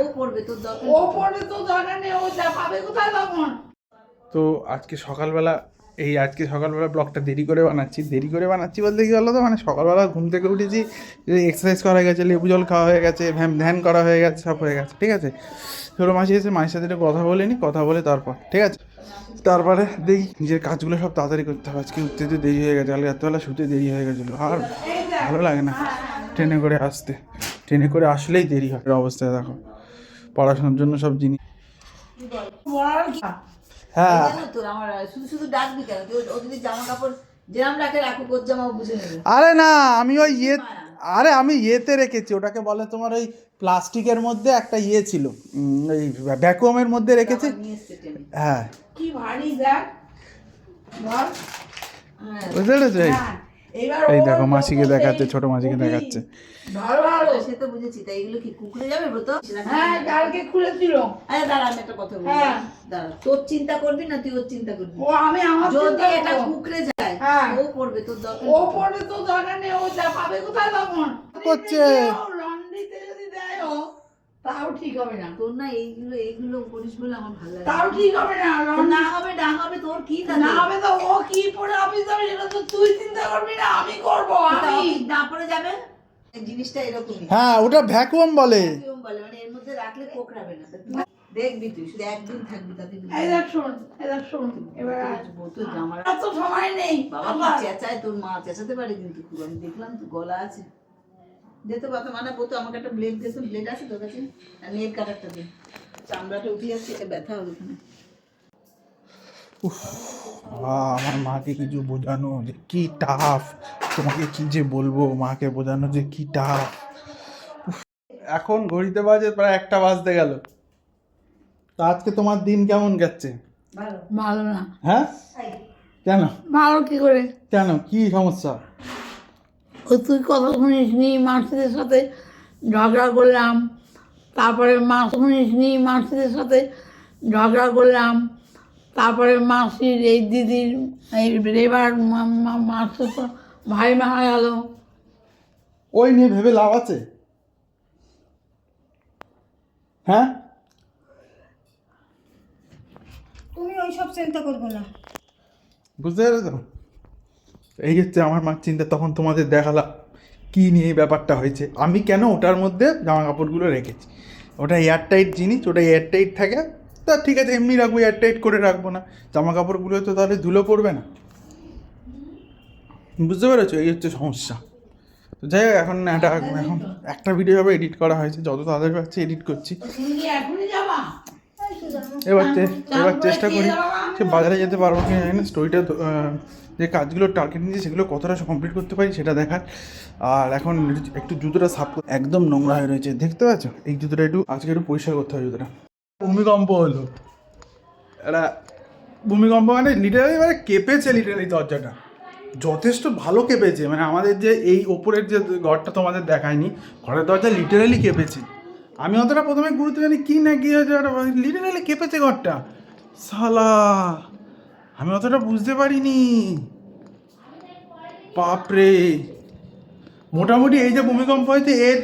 ও পড়বে, তোর দরকার নেই, ও যা পাবে কোথায় তখন। তো আজকে সকালবেলা ব্লগটা দেরি করে বানাচ্ছি বলতে কি বলো তো, মানে সকালবেলা ঘুম থেকে উঠেছি, এক্সারসাইজ করা হয়ে গেছে, লেবু জল খাওয়া হয়ে গেছে, ধ্যান করা হয়ে গেছে, সব হয়ে গেছে, ঠিক আছে। ছোটো মাসি এসে মায়ের সাথে একটু কথা বলিনি, কথা বলে তারপর ঠিক আছে, তারপরে দেখি নিজের কাজগুলো সব তাড়াতাড়ি করতে হবে। আজকে উঠতে দেরি হয়ে গেছে, কালকে রাত্রেবেলা শুতে দেরি হয়ে গেছিলো, আর ভালো লাগে না ট্রেনে করে আসতে। ট্রেনে করে আসলেই দেরি হয়, অবস্থায় দেখো, পড়াশোনার জন্য সব জিনিস। হ্যাঁ শুধু ডাকবি কেন? ও যদি জামা কাপড় যেরাম রাখে রাখুক, ওর জামাও বুঝে নেবে। আরে না, আমি ওই আমি ইয়েতে রেখেছি, ওটাকে বলে তোমার ওই প্লাস্টিকের মধ্যে একটা ইয়ে ছিল, ওই ভ্যাকুয়ামের মধ্যে রেখেছি। হ্যাঁ কি ভারী দেখ, বুঝতে পেরেছো? এই দেখো মাসিকে দেখাচ্ছে, ছোট মাসিকে দেখাচ্ছে। ভালো ভালো, সে তো বুঝেছি। তাই এগুলো কি কুকুরে যাবে তো? হ্যাঁ কালকে খুলেছিল। আরে দাঁড়া, আমি একটা কথা বলি, দাঁড়া। তোর চিন্তা করবি না, তুই ওর চিন্তা করবি। ও আমি আমার যদি এটা কুকুরে যায়, ও পড়বে, তোর দরকার, ও পড়বে, তোর দরকার নেই, ও যা পাবে কোথায় তখন করছে লন্ড্রিতে যদি দেয় ও, তাও ঠিক হবে না। তোর না এইগুলো করিস বলে আমার ভালো লাগে। তাও ঠিক হবে না, না হবে তোর কি না হবে, তো ও কি পড়ে অফিস যাবে সেটা তো তুই চিন্তা করবি না, আমি করব। আমি না পড়ে যাবে, এই জিনিসটা এরকমই। হ্যাঁ ওটা ভ্যাকুয়াম বলে, মানে এর মধ্যে রাখলে কোকড়াবে না। দেখবি তুই শুধু একদিন থাকবি, তাতে এই দেখ শোন এবার তো জামা এত সময় নেই বাবা, চেঁচায় তোর মা, চেঁচাতে পারে কিন্তু খুব। আমি দেখলাম তো গলা আছে, যেতে পারতো মানে বলতো আমাকে একটা ব্লেড দিয়েছো, ব্লেড আছে তোর কাছে? নেল কাটারটা দে, চামড়াটা উঠে যাচ্ছে, এটা ব্যথা হবে ওখানে। আমার মাকে কিছু বোঝানো যে কি টাফ, তোমাকে কি যে বলবো, মাকে বোঝানো যে কি টাফ। এখন ঘড়িতে বাজে প্রায় 1টা বাজতে গেল। তা আজকে তোমার দিন কেমন যাচ্ছে? ভালো না। হ্যাঁ কেন? ভালো কি করে? কেন, কি সমস্যা? ও তুই কথা শুনিস নি, মার্সিদের সাথে ঝগড়া করলাম, তারপরে মার্সিদের সাথে ঝগড়া করলাম, তারপরে মাসির এই দিদির এই রেবার মাসি তো ভাই মারা গেল। ওই নিয়ে ভেবে লাভ আছে? হ্যাঁ তুমি ওইসব চিন্তা করবো না। বুঝতে পেরেছো? এই হচ্ছে আমার মার চিন্তা। তখন তোমাদের দেখালাম কী নিয়ে এই ব্যাপারটা হয়েছে, আমি কেন ওটার মধ্যে জামা কাপড়গুলো রেখেছি। ওটা এয়ারটাইট জিনিস, ওটা এয়ারটাইট থাকে, তা ঠিক আছে এমনি রাখবো, এয়ারটাইট করে রাখবো না, জামা কাপড়গুলো তো তাহলে ধুলো পড়বে না। বুঝতে পেরেছো? এই হচ্ছে সমস্যা। তো যাই হোক, এখন একটা ভিডিও হবে এডিট করা হয়েছে, যত তাড়াতাড়ি পারছি এডিট করছি। এবার চেষ্টা করি সে বাজারে যেতে পারবো কি না জানি না, স্টোরিটা যে কাজগুলো টার্গেট নিয়েছি সেগুলো কতটা কমপ্লিট করতে পারি সেটা দেখার। আর এখন একটু জুতোটা সাফ, একদম নোংরা হয়ে রয়েছে, দেখতে পাচ্ছ? এই জুতোটা আজকে একটু পরিষ্কার করতে হবে জুতোটা। ভূমিকম্প হলো, এটা ভূমিকম্প মানে লিটারালি মানে কেঁপেছে, লিটারালি দরজাটা যথেষ্ট ভালো কেঁপেছে। মানে আমাদের যে এই ওপরের যে ঘরটা তোমাদের দেখায়নি, ঘরের দরজা লিটারালি কেঁপেছে। আমি অতটা প্রথমে গুরুত্ব জানি কি না কি হয়েছে, লিটারালি কেঁপেছে ঘরটা, সালা আমি অতটা বুঝতে পারিনি। বাপরে, মোটামুটি এই যে ভূমিকম্প হয়েছে এর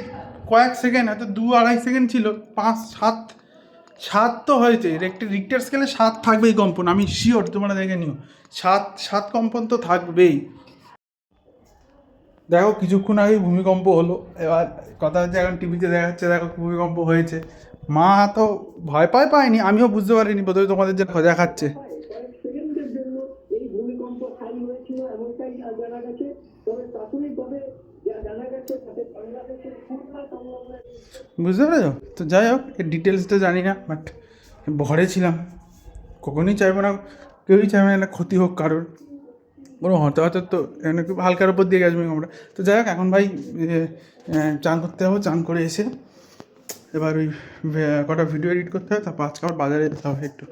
কয়েক সেকেন্ড, হয়তো 2-2.5 সেকেন্ড ছিল, 5-7 তো হয়েছে। রিক্টার স্কেলে 7 থাকবেই কম্পন, আমি শিওর, তোমরা দেখে নিও, 7 কম্পন তো থাকবেই। দেখো কিছুক্ষণ আগেই ভূমিকম্প হলো, এবার কথা হচ্ছে এখন টিভিতে দেখাচ্ছে দেখো ভূমিকম্প হয়েছে। মা তো ভয় পায়নি, আমিও বুঝতে পারিনি প্রথমে তোমাদের যে দেখাচ্ছে। বুঝতে পেরেছো? তো যাই হোক, এর ডিটেলসটা জানি না, বাট ঘরে ছিলাম, কখনই চাইবো না, কেউই চাইবে না ক্ষতি হোক কারোর, কোনো হতাহত তো একটু হালকার উপর দিয়ে গেছি আমরা। তো যাই হোক, এখন ভাই চান করতে হবে, চান করে এসে এবার ওই কটা ভিডিও এডিট করতে হবে, তারপর আজকে আবার বাজারে যেতে হবে একটু।